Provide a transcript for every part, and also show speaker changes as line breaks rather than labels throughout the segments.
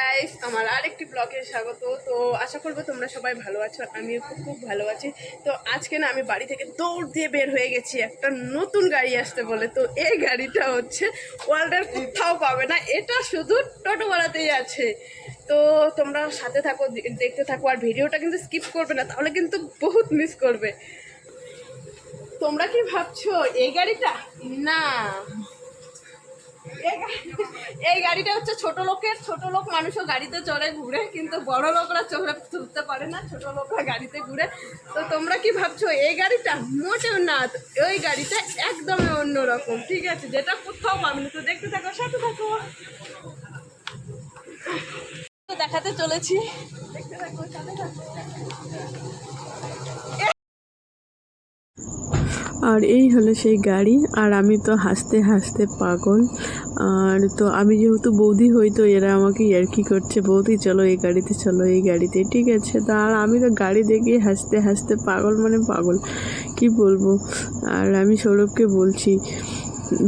Guys, আমার আরেকটি ব্লগে স্বাগত। তো আশা করবো তোমরা সবাই ভালো আছো, আমিও খুব ভালো আছি। তো আজকে না আমি বাড়ি থেকে দৌড় দিয়ে বের হয়ে গেছি একটা নতুন গাড়ি আসতে বলে। তো এই গাড়িটা হচ্ছে ওয়ার্ল্ডের কোথাও পাবে না, এটা শুধু টোটোওয়ালাতেই আছে। তো তোমরা সাথে থাকো, দেখতে থাকো, আর ভিডিওটা কিন্তু স্কিপ করবে না, তাহলে কিন্তু বহুত মিস করবে। তোমরা কি ভাবছো এই গাড়িটা? না, এই গাড়িটা হচ্ছে ছোট লোক মানুষও গাড়িতে চড়ে ঘুরে, কিন্তু বড় লোকরা চড়তে পারে না, ছোট লোকরা গাড়িতে ঘুরে। তো তোমরা কি ভাবছো এই গাড়িটা? মোটেও না, ওই গাড়িটা একদমই অন্যরকম, ঠিক আছে, যেটা কোথাও পাবে না। তো দেখতে থাকো, সাথে থাকো, দেখাতে চলেছি, দেখতে থাকো, সাথে থাকো।
আর এই হলো সেই গাড়ি, আর আমি তো হাসতে হাসতে পাগল। আর তো আমি যেহেতু বৌদি হই, তো এরা আমাকে ইয়ার্কি করছে, বৌদি চলো এই গাড়িতে, চলো এই গাড়িতে, ঠিক আছে। তা আর আমি তো গাড়ি দেখে হাসতে হাসতে পাগল, মানে পাগল কি বলবো। আর আমি সৌরভকে বলছি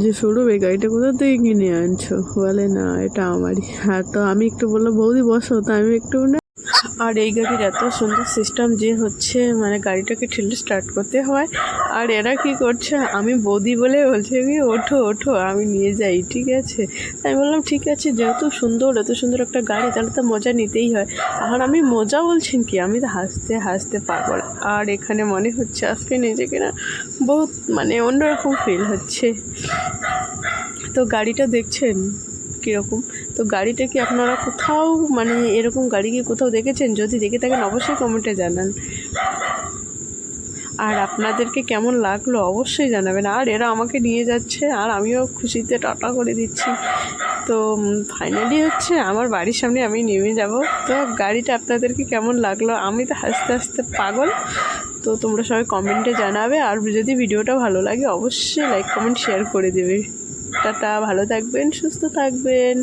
যে সৌরভ এই গাড়িটা কোথা থেকে কিনে আনছো? বলে না এটা আমারই। আর তো আমি একটু বললাম বৌদি বসো, তো আমি একটু আর এই গাড়ির এত সুন্দর সিস্টেম যে হচ্ছে মানে গাড়িটাকে ঠেলে স্টার্ট করতে হয়। আর এরা কি করছে, আমি বৌদি বলে বলছে কি ওঠো ওঠো আমি নিয়ে যাই, ঠিক আছে। আমি বললাম ঠিক আছে, যেহেতু এত সুন্দর একটা গাড়ি, তাহলে তো মজা নিতেই হয়। আর আমি মজা বলছেন কি, আমি তো হাসতে হাসতে পাগল। আর এখানে মনে হচ্ছে আজকে নিজেকে না বহুত মানে অন্যরকম ফিল হচ্ছে। তো গাড়িটা দেখছেন কীরকম। তো গাড়িটা কি আপনারা কোথাও মানে এরকম গাড়ি কি কোথাও দেখেছেন? যদি দেখে থাকেন অবশ্যই কমেন্টে জানান। আর আপনাদেরকে কেমন লাগলো অবশ্যই জানাবেন। আর এরা আমাকে নিয়ে যাচ্ছে, আর আমিও খুশিতে টাটা করে দিচ্ছি। তো ফাইনালি হচ্ছে আমার বাড়ির সামনে আমি নেমে যাব। তো গাড়িটা আপনাদেরকে কেমন লাগলো? আমি তো হাসতে হাসতে পাগল। তো তোমরা সবাই কমেন্টে জানাবে, আর যদি ভিডিওটা ভালো লাগে অবশ্যই লাইক কমেন্ট শেয়ার করে দেবে। টাটা, ভালো থাকবেন, সুস্থ থাকবেন।